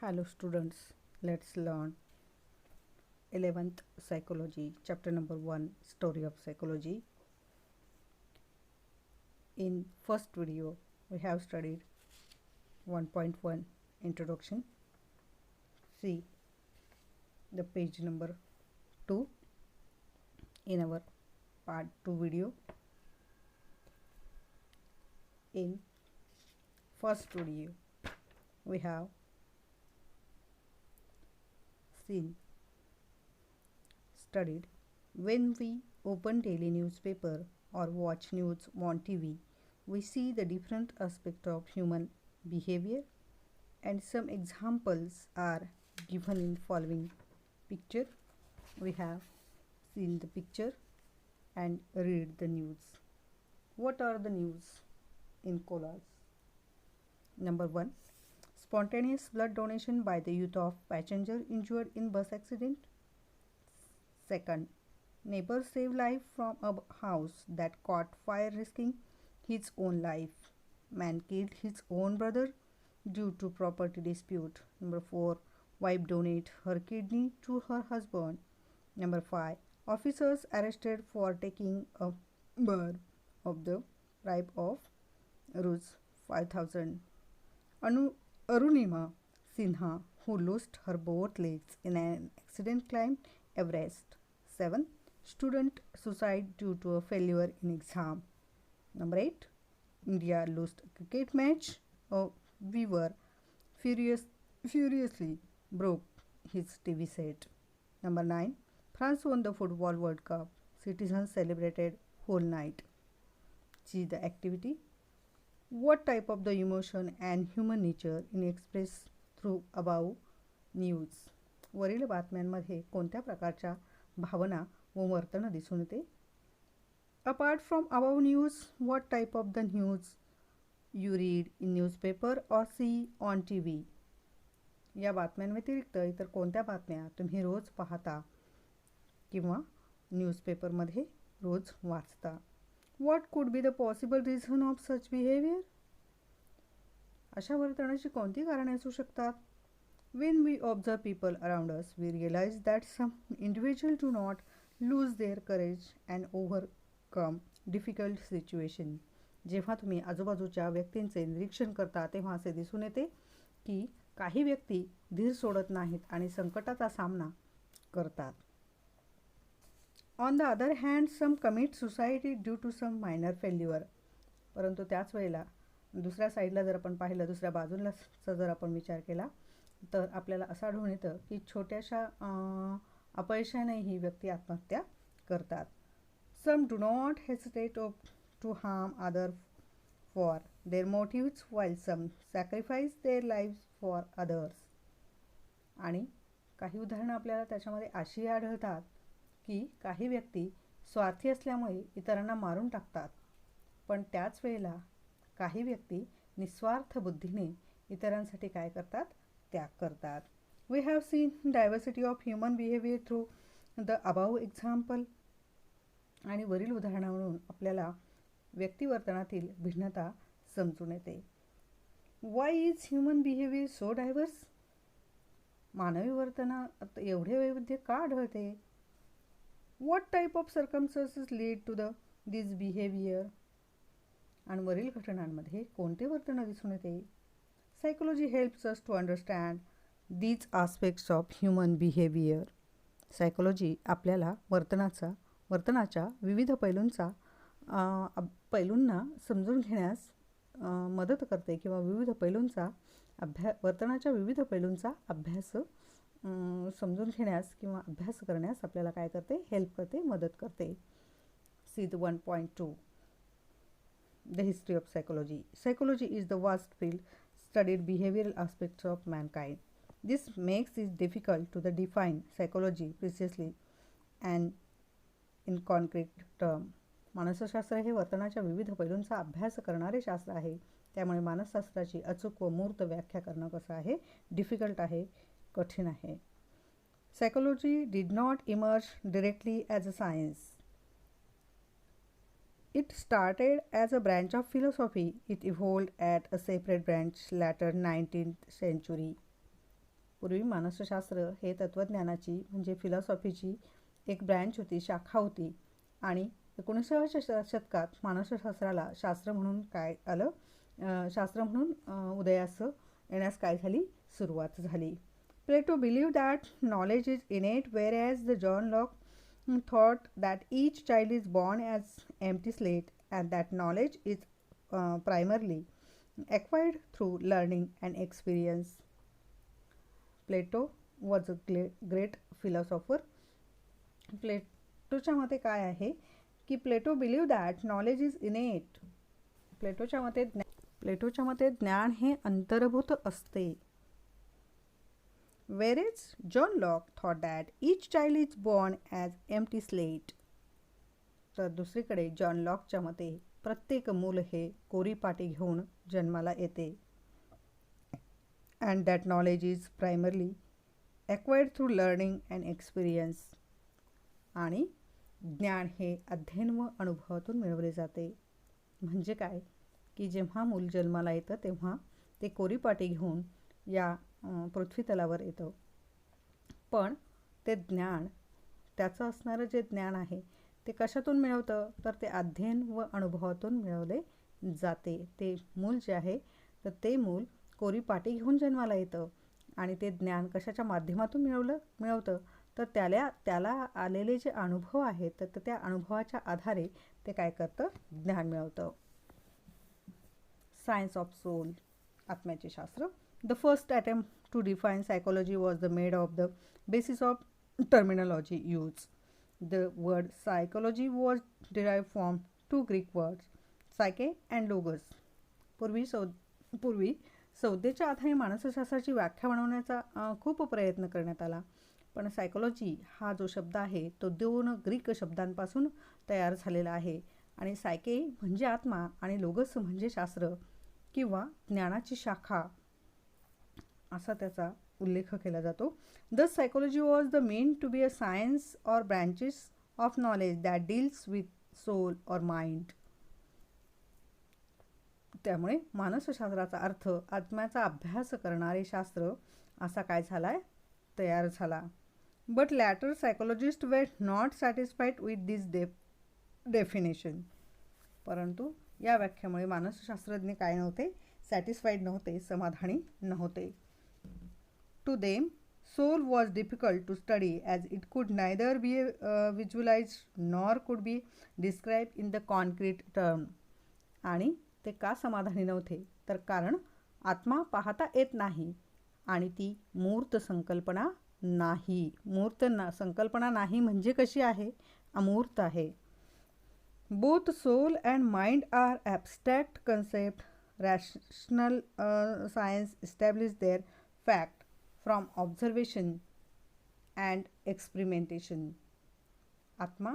Hello students, let's learn 11th Psychology, chapter number 1, Story of Psychology. In first video, we have studied 1.1 Introduction. See the page number 2 in our part 2 video. In first video, we have studied when we open daily newspaper or watch news on TV, we see the different aspect of human behavior, and some examples are given in following picture. We have seen the picture and read the news. What are the news in collage? Number 1, spontaneous blood donation by the youth of passenger injured in bus accident. Second, neighbor saved life from a house that caught fire, risking his own life. Man killed his own brother due to property dispute. Number 4, wife donate her kidney to her husband. Number 5, officers arrested for taking a bird of the tribe of Rus 5000. Arunima Sinha, who lost her both legs in an accident, climbed Everest. 7, student suicide due to a failure in exam. Number 8, India lost a cricket match. A viewer furiously broke his TV set. Number 9, France won the Football World Cup. Citizens celebrated whole night. See the activity. What type of the emotion and human nature in express through above news? वरील बातम्यांमध्ये कोणत्या प्रकारच्या भावना व वर्तन दिसून येते? Apart from above news, what type of the news you read in newspaper or see on TV? या बातम्यांव्यतिरिक्त इतर कोणत्या बातम्या तुम्ही रोज पाहता किंवा न्यूजपेपरमध्ये रोज वाचता? What could be the possible reason of such behavior? अशा वर्तनाची कोणती कारणे असू शकतात? When we observe people around us, we realize that some individuals do not lose their courage and overcome difficult situation. जेव्हा तुम्ही आजूबाजूच्या व्यक्तींचे निरीक्षण करता तेव्हा असे दिसून येते की काही व्यक्ती धीर सोडत नाहीत आणि संकटाचा सामना करतात. On the other hand, some commit suicide due to some minor failure. परंतु त्याच वेळेला दुसऱ्या साईडला जर आपण पाहिलं, दुसऱ्या बाजूलाचा जर आपण विचार केला तर आपल्याला असं आढळून येतं की छोट्याशा अपयशाने ही व्यक्ती आत्महत्या करतात. Some do not hesitate to harm others for their motives, while some sacrifice their lives for others. आणि काही उदाहरणं आपल्याला त्याच्यामध्ये अशी आढळतात की काही व्यक्ती स्वार्थी असल्यामुळे इतरांना मारून टाकतात, पण त्याच वेळेला काही व्यक्ती निस्वार्थ बुद्धीने इतरांसाठी काय करतात? त्याग करतात. We have seen diversity of human behavior through the above example. आणि वरील उदाहरणावरून आपल्याला व्यक्तिवर्तनातील भिन्नता समजून येते. Why is human behavior so diverse? मानवी वर्तनात एवढे वैविध्य का आढळते? What type of circumstances lead to this behavior? आणि वरील घटनांमध्ये कोणते वर्तन दिसून येते? Psychology helps us to understand these aspects of human behavior. Psychology आपल्याला वर्तनाच्या विविध पैलूंना समजून घेण्यास मदत करते किंवा विविध पैलूंचा वर्तनाच्या विविध पैलूंचा अभ्यास समजून घेण्यास किंवा अभ्यास करण्यास आपल्याला काय करते? हेल्प करते, मदत करते. See the 1.2, the history of psychology. Psychology is the vast field studied behavioral aspects of mankind. This makes it difficult to define psychology precisely and in concrete term. मानसशास्त्र हे वर्तनाच्या विविध पैलूंचा अभ्यास करणारे शास्त्र आहे. त्यामुळे मानसशास्त्राची अचूक व मूर्त व्याख्या करणं कसं आहे? डिफिकल्ट आहे, कठीण आहे. Psychology did not emerge directly as a science. It started as a branch of philosophy. It evolved at a separate branch later 19th century. पूर्वी मानसशास्त्र हे तत्त्वज्ञानाची म्हणजे फिलॉसॉफीची एक ब्रँच होती, शाखा होती. आणि 19व्या शतकात मानसशास्त्राला शास्त्र म्हणून काय आलं, शास्त्र म्हणून उदयास येण्यास काय झाली, सुरुवात झाली. Plato believed that knowledge is innate, whereas the John Locke thought that each child is born as empty slate and that knowledge is primarily acquired through learning and experience. Plato was a great philosopher. प्लेटोच्या मते काय आहे की Plato believe that knowledge is innate. प्लेटोच्या मते ज्ञान हे अंतर्भूत असते. Whereas John Locke thought that each child is born as empty slate. तर दुसरीकडे जॉन लॉकच्या मते प्रत्येक मूल हे कोरी पाटी घेऊन जन्माला येते. And that knowledge is primarily acquired through learning and experience. आणि ज्ञान हे अध्ययन व अनुभवातून मिळवले जाते. म्हणजे काय की जेव्हा मूल जन्माला येतं तेव्हा ते कोरी पाटी घेऊन या पृथ्वी तलावर येतं. पण ते ज्ञान, त्याचं असणारं जे ज्ञान आहे ते कशातून मिळवतं, तर ते अध्ययन व अनुभवातून मिळवले जाते. ते मूल जे आहे तर ते मूल कोरी पाटी घेऊन जन्माला येतं आणि ते ज्ञान कशाच्या माध्यमातून मिळवतं तर त्याला आलेले जे अनुभव आहेत तर त्या अनुभवाच्या आधारे ते काय करतं, ज्ञान मिळवतं. सायन्स ऑफ सोल, आत्म्याचे शास्त्र. The first attempt to define psychology was made of the basis of terminology used. The word psychology was derived from two Greek words, psyche and logos. पूर्वी संज्ञेच्या आधारे मानसशास्त्राची व्याख्या बनवण्याचा खूप प्रयत्न करण्यात आला. पण सायकोलॉजी हा जो शब्द आहे तो 2 ग्रीक शब्दांपासून तयार झालेला आहे. आणि सायके म्हणजे आत्मा आणि लोगस म्हणजे शास्त्र किंवा ज्ञानाची शाखा असा त्याचा उल्लेख केला जातो. Thus psychology was the meant to be a science or branches of knowledge that deals with soul or mind. त्यामुळे मानसशास्त्राचा अर्थ आत्म्याचा अभ्यास करणारे शास्त्र असा काय झालाय, तयार झाला. But later psychologists were not satisfied with this definition. परंतु या व्याख्यामुळे मानसशास्त्रज्ञ काय नव्हते, सॅटिस्फाईड नव्हते, समाधानी नव्हते. To them, soul was difficult to study as it could neither be visualized nor could be described in the concrete term. आणि ते का समाधानी नव्हते तर कारण आत्मा पाहता येत नाही आणि ती मूर्त संकल्पना नाही. संकल्पना नाही म्हणजे कशी आहे, अमूर्त आहे. Both soul and mind are abstract concepts. Rational science establishes their fact from observation and experimentation. आत्मा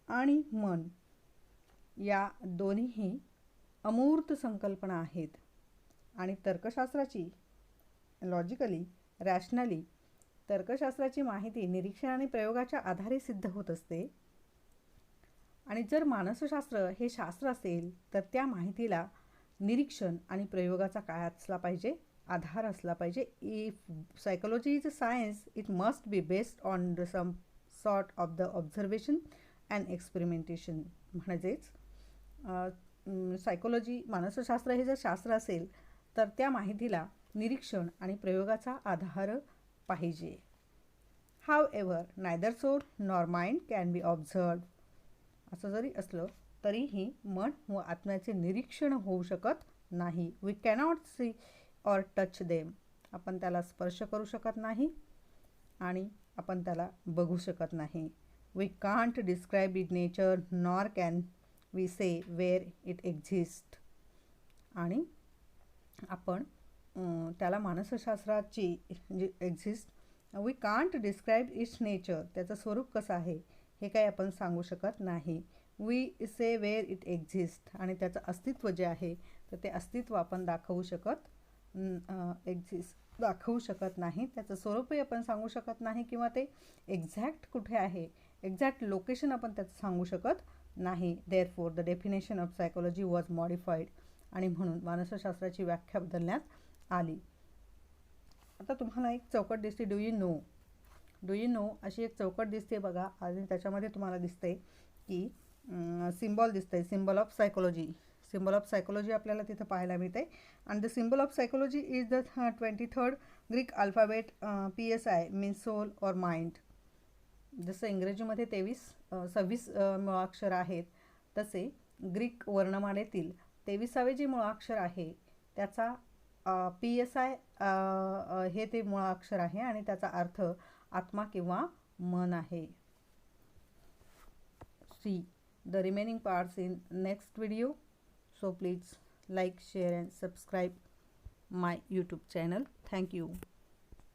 आणि मन या दोन्हीही अमूर्त संकल्पना आहेत आणि तर्कशास्त्राची रॅशनली तर्कशास्त्राची माहिती निरीक्षण आणि प्रयोगाच्या आधारे सिद्ध होत असते. आणि जर मानसशास्त्र हे शास्त्र असेल तर त्या माहितीला निरीक्षण आणि प्रयोगाचा काय असला पाहिजे, आधार असला पाहिजे. If psychology is a science it must be based on the some sort of the observation and experimentation. म्हणजेच सायकोलॉजी मानसशास्त्र हे जर शास्त्र असेल तर त्या माहितीला निरीक्षण आणि प्रयोगाचा आधार पाहिजे. However, neither soul nor mind can be observed. असं जरी असलं तरीही मन व आत्म्याचे निरीक्षण होऊ शकत नाही. We cannot see or touch them. आपण त्याला स्पर्श करू शकत नाही आणि आपण त्याला बघू शकत नाही. We can't describe its nature nor can we say where it exists. आणि आपण त्याला मानसशास्त्राची जी exist, we can't describe its nature, त्याचं स्वरूप कसं आहे हे काही आपण सांगू शकत नाही. We say where it exist, आणि त्याचं अस्तित्व जे आहे तर ते अस्तित्व आपण दाखवू शकत नाही. त्याचं स्वरूपही आपण सांगू शकत नाही किंवा ते एक्झॅक्ट कुठे आहे, एक्झॅक्ट लोकेशन आपण त्याचं सांगू शकत नाही. Therefore the definition of psychology was modified, आणि म्हणून मानसशास्त्राची व्याख्या बदलण्यात आली. आता तुम्हाला एक चौकट दिसते, डू यू नो अशी एक चौकट दिसते बघा, आणि त्याच्यामध्ये तुम्हाला दिसते की सिम्बॉल दिसते, सिम्बॉल ऑफ सायकोलॉजी आपल्याला तिथं पाहायला मिळते. आणि the symbol of psychology is the 23rd Greek alphabet. PSI means soul or mind. जसं इंग्रजीमध्ये 26 मुळाक्षर आहेत, तसे ग्रीक वर्णमालेतील 23वे जे मुळाक्षर आहे त्याचा PSI हे ते मुळाक्षर आहे आणि त्याचा अर्थ आत्मा किंवा मन आहे. See the remaining parts in next video. So please like, share and subscribe my YouTube channel. Thank you.